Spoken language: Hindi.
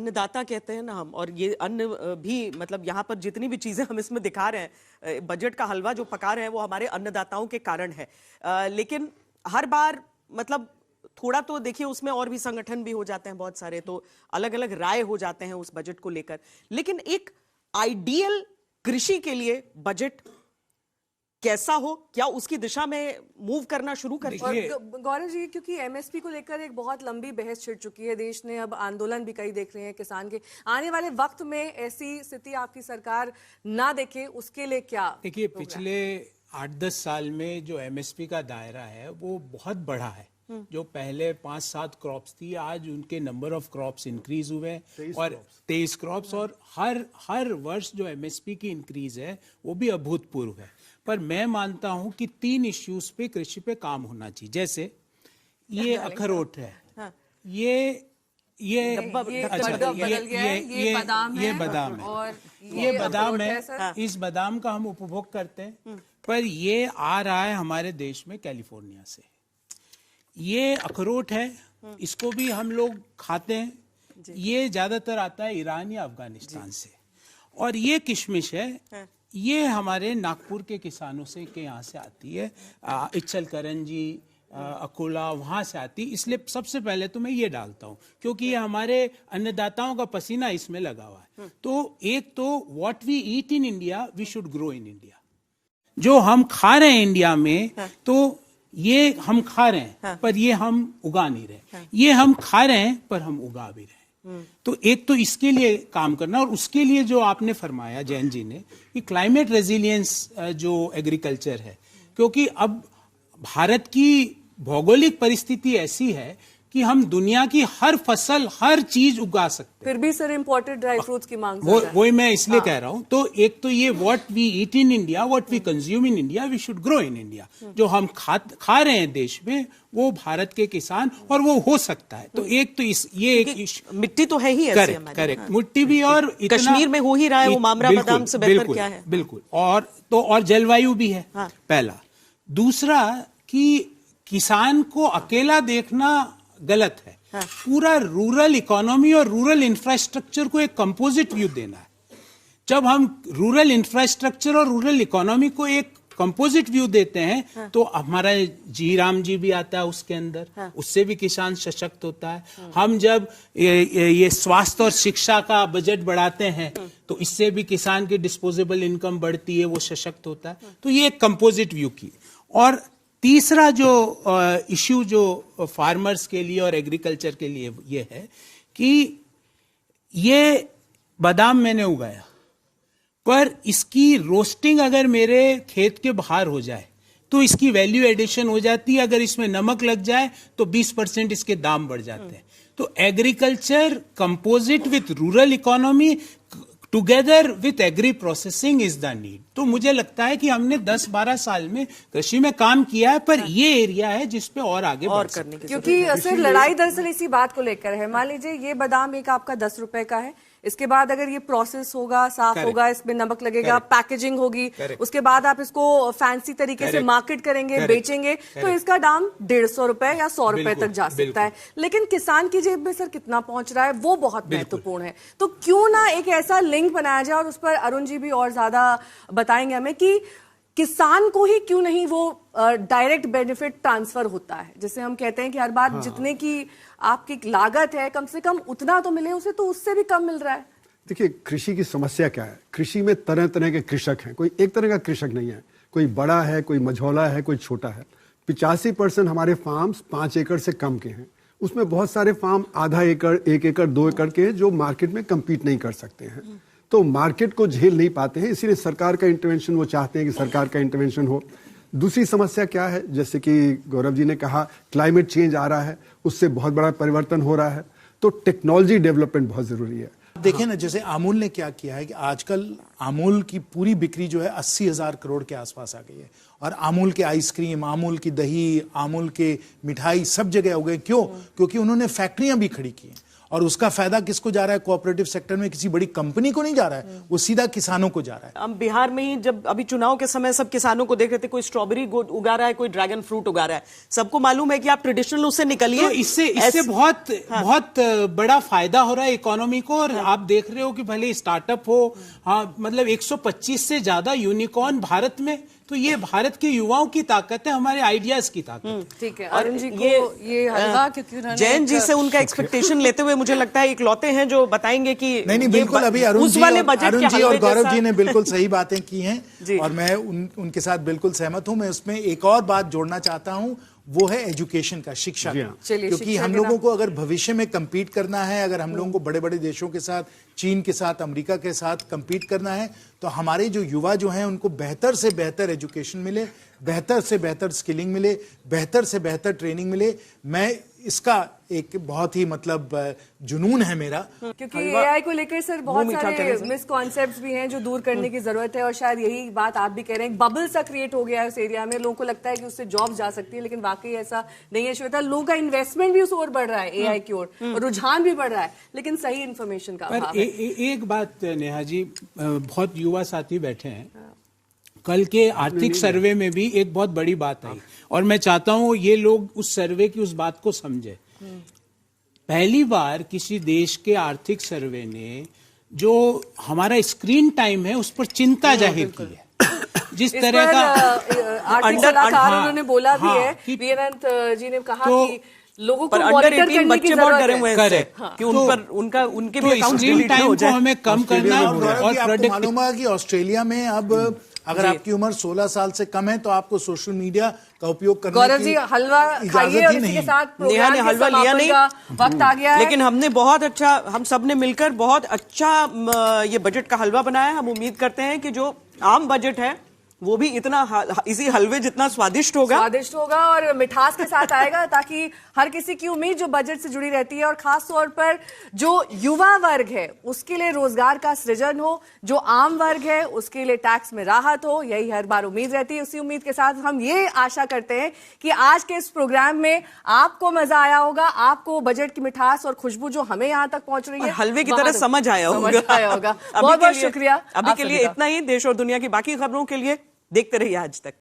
अन्नदाता कहते हैं ना हम, और ये अन्न भी मतलब यहाँ पर जितनी भी चीजें हम इसमें दिखा रहे हैं, बजट का हलवा जो पका रहे हैं वो हमारे अन्नदाताओं के कारण है। लेकिन हर बार मतलब थोड़ा तो देखिए उसमें और भी संगठन भी हो जाते हैं बहुत सारे, तो अलग अलग राय हो जाते हैं उस बजट को लेकर। लेकिन एक आइडियल कृषि के लिए बजट कैसा हो, क्या उसकी दिशा में मूव करना शुरू कर? गौरव जी, क्योंकि एमएसपी को लेकर एक बहुत लंबी बहस छिड़ चुकी है देश ने, अब आंदोलन भी कई देख रहे हैं किसान के। आने वाले वक्त में ऐसी स्थिति आपकी सरकार ना देखे, उसके लिए क्या? देखिए, पिछले 8-10 साल में जो एमएसपी का दायरा है वो बहुत बड़ा है। जो पहले 5-7 क्रॉप्स थी, आज उनके नंबर ऑफ क्रॉप्स इंक्रीज हुए और 23 क्रॉप्स, और हर वर्ष जो एमएसपी की इंक्रीज है वो भी अभूतपूर्व है। पर मैं मानता हूं कि 3 इश्यूज पे कृषि पे काम होना चाहिए। जैसे ये अखरोट है, ये बादाम है, ये बादाम है। इस बादाम का हम उपभोग करते हैं, पर ये आ रहा है हमारे देश में कैलिफोर्निया से। ये अखरोट है, इसको भी हम लोग खाते हैं, ये ज्यादातर आता है ईरान या अफगानिस्तान से। और ये किशमिश है, ये हमारे नागपुर के किसानों से के यहाँ से आती है, इच्छल करंजी, अकोला, वहां से आती। इसलिए सबसे पहले तो मैं ये डालता हूँ, क्योंकि ये हमारे अन्नदाताओं का पसीना इसमें लगा हुआ है। तो एक तो what we eat in India we should grow in India. जो हम खा रहे हैं इंडिया में, तो ये हम खा रहे हैं पर ये हम उगा नहीं रहे, ये हम खा रहे हैं पर हम उगा भी रहे हैं। तो एक तो इसके लिए काम करना, और उसके लिए जो आपने फरमाया जैन जी ने कि क्लाइमेट रेजिलियंस जो एग्रीकल्चर है, क्योंकि अब भारत की भौगोलिक परिस्थिति ऐसी है कि हम दुनिया की हर फसल, हर चीज उगा सकते हैं। फिर भी सर इंपोर्टेड ड्राई फ्रूट्स की मांग वही मैं इसलिए कह रहा हूं। तो एक तो ये what we eat in India, what we consume in India, we should grow in India. जो हम खा रहे हैं देश में, वो भारत के किसान, और वो हो सकता है। तो एक तो मिट्टी तो है ही ऐसी हमारी। करेक्ट, मिट्टी भी, और कश्मीर में हो ही रहा है वो मामरा बादाम से बेहतर क्या है? बिल्कुल। और जलवायु भी है, पहला। दूसरा कि किसान को अकेला देखना गलत है। पूरा रूरल इकोनॉमी और रूरल इंफ्रास्ट्रक्चर को एक कंपोजिट व्यू देना है। जब हम रूरल इंफ्रास्ट्रक्चर और रूरल इकोनॉमी को एक कंपोजिट व्यू देते हैं, तो हमारा जी राम जी भी आता है उसके अंदर, उससे भी किसान सशक्त होता है। हम जब ये स्वास्थ्य और शिक्षा का बजट बढ़ाते हैं, तो इससे भी किसान की डिस्पोजेबल इनकम बढ़ती है, वो सशक्त होता है। तो ये एक कंपोजिट व्यू की। और तीसरा जो इश्यू जो फार्मर्स के लिए और एग्रीकल्चर के लिए ये है कि ये बादाम मैंने उगाया, पर इसकी रोस्टिंग अगर मेरे खेत के बाहर हो जाए तो इसकी वैल्यू एडिशन हो जाती है। अगर इसमें नमक लग जाए तो 20% इसके दाम बढ़ जाते हैं। तो agriculture composite with rural economy together with agri processing is the need. तो मुझे लगता है कि हमने 10-12 साल में कृषि में काम किया है, पर ये एरिया है जिसपे और आगे बढ़ करने की, क्योंकि सिर्फ लड़ाई दरअसल इसी बात को लेकर है। मान लीजिए ये बादाम एक आपका 10 रुपए का है, इसके बाद अगर ये प्रोसेस होगा, साफ होगा, इसमें नमक लगेगा, पैकेजिंग होगी, उसके बाद आप इसको फैंसी तरीके से मार्केट करेंगे, बेचेंगे, तो इसका दाम 150 रुपए या 100 रुपए तक जा सकता है। लेकिन किसान की जेब में सर कितना पहुंच रहा है, वो बहुत महत्वपूर्ण है। तो क्यों ना एक ऐसा लिंक बनाया जाए, और उस पर अरुण जी भी और ज्यादा बताएंगे हमें, कि किसान को ही क्यों नहीं वो डायरेक्ट बेनिफिट ट्रांसफर होता है। जैसे हम कहते हैं कि हर बार जितने की आपकी लागत है, कम से कम उतना तो मिले उसे, तो उससे भी कम मिल रहा है। देखिए, कृषि की समस्या क्या है? कृषि में तरह तरह के कृषक हैं, कोई एक तरह का कृषक नहीं है। कोई बड़ा है, कोई मझौला है, कोई छोटा है। 85% हमारे फार्म्स 5 एकड़ से कम के हैं। उसमें बहुत सारे फार्म आधा एकड़, 1 एकड़, 2 एकड़ के हैं, जो मार्केट में कम्पीट नहीं कर सकते हैं, तो मार्केट को झेल नहीं पाते हैं। इसीलिए सरकार का इंटरवेंशन, वो चाहते हैं कि सरकार का इंटरवेंशन हो। दूसरी समस्या क्या है, जैसे कि गौरव जी ने कहा, क्लाइमेट चेंज आ रहा है, उससे बहुत बड़ा परिवर्तन हो रहा है, तो टेक्नोलॉजी डेवलपमेंट बहुत जरूरी है। देखिए ना, जैसे अमूल ने क्या किया है कि आजकल अमूल की पूरी बिक्री जो है 80,000 करोड़ के आसपास आ गई है, और अमूल के आइसक्रीम, अमूल की दही, अमूल के मिठाई सब जगह हो गए। क्यों? क्योंकि उन्होंने फैक्ट्रियां भी खड़ी की हैं, और उसका फायदा किसको जा रहा है? कोऑपरेटिव सेक्टर में किसी बड़ी कंपनी को नहीं जा रहा है, वो सीधा किसानों को जा रहा है। हम बिहार में ही जब अभी चुनाव के समय सब किसानों को देख रहे थे, कोई स्ट्रॉबेरी उगा रहा है, कोई ड्रैगन फ्रूट उगा रहा है, सबको मालूम है कि आप ट्रेडिशनल उससे निकलिए। तो इससे बहुत बड़ा फायदा हो रहा है इकोनॉमी को। और आप देख रहे हो कि भले स्टार्टअप हो, हाँ, मतलब 125 से ज्यादा यूनिकॉर्न भारत में, तो ये भारत के युवाओं की ताकत है, हमारे आइडियाज की ताकत है। ठीक है, अरुण जी को ये हलवा, क्योंकि उन्होंने जैन जी से उनका एक्सपेक्टेशन लेते हुए मुझे लगता है इकलौते हैं जो बताएंगे कि नहीं बिल्कुल, अभी अरुण जी और गौरव जी ने बिल्कुल सही बातें की हैं और मैं उनके साथ बिल्कुल सहमत हूं। मैं उसमें एक और बात जोड़ना चाहता हूं, वो है एजुकेशन का, शिक्षा का। क्योंकि हम लोगों को अगर भविष्य में compete करना है, अगर हम लोगों को बड़े बड़े देशों के साथ, चीन के साथ, अमेरिका के साथ compete करना है, तो हमारे जो युवा जो हैं उनको बेहतर से बेहतर एजुकेशन मिले, बेहतर से बेहतर स्किलिंग मिले, बेहतर से बेहतर ट्रेनिंग मिले। मैं इसका एक बहुत ही मतलब जुनून है मेरा, क्योंकि एआई को लेकर सर बहुत सारे मिसकॉन्सेप्ट्स भी हैं जो दूर करने की जरूरत है। और शायद यही बात आप भी कह रहे हैं, बबल सा क्रिएट हो गया है उस एरिया में, लोगों को लगता है कि उससे जॉब जा सकती है, लेकिन वाकई ऐसा नहीं है श्वेता। लोगों का इन्वेस्टमेंट भी उस ओर बढ़ रहा है, एआई की ओर, और रुझान भी बढ़ रहा है, लेकिन सही इन्फॉर्मेशन का अभाव है। एक बात नेहा जी, बहुत युवा साथी बैठे हैं, कल के आर्थिक सर्वे में भी एक बहुत बड़ी बात आई, और मैं चाहता हूं ये लोग उस सर्वे की उस बात को समझे। पहली बार किसी देश के आर्थिक सर्वे ने जो हमारा स्क्रीन टाइम है उस पर चिंता जाहिर की है। जिस तरह का आर्थिक सलाहकार उन्होंने बोला भी है, वीरेंद्र जी ने कहा कि लोगों को मॉनिटर करने की जरूरत है। करेक्ट, कि उन पर उनके भी अकाउंट स्क्रीन टाइम को हमें कम करना है। और आपको मालूम है कि ऑस्ट्रेलिया में अब अगर आपकी उम्र 16 साल से कम है तो आपको सोशल मीडिया का उपयोग करने गौरव जी हलवा खाइए और इसी के साथ नेहा ने हलवा लिया नहीं, वक्त आ गया है। लेकिन हमने बहुत अच्छा, हम सब ने मिलकर बहुत अच्छा ये बजट का हलवा बनाया। हम उम्मीद करते हैं कि जो आम बजट है वो भी इतना इसी हलवे जितना स्वादिष्ट होगा और मिठास के साथ आएगा, ताकि हर किसी की उम्मीद जो बजट से जुड़ी रहती है और खास तौर पर जो युवा वर्ग है उसके लिए रोजगार का सृजन हो, जो आम वर्ग है उसके लिए टैक्स में राहत हो, यही हर बार उम्मीद रहती है। उसी उम्मीद के साथ हम ये आशा करते हैं कि आज के इस प्रोग्राम में आपको मजा आया होगा, आपको बजट की मिठास और खुशबू जो हमें यहाँ तक पहुंच रही है हलवे की तरह समझ आया होगा। बहुत बहुत शुक्रिया। अभी के लिए इतना ही। देश और दुनिया की बाकी खबरों के लिए देखते रहिए आज तक।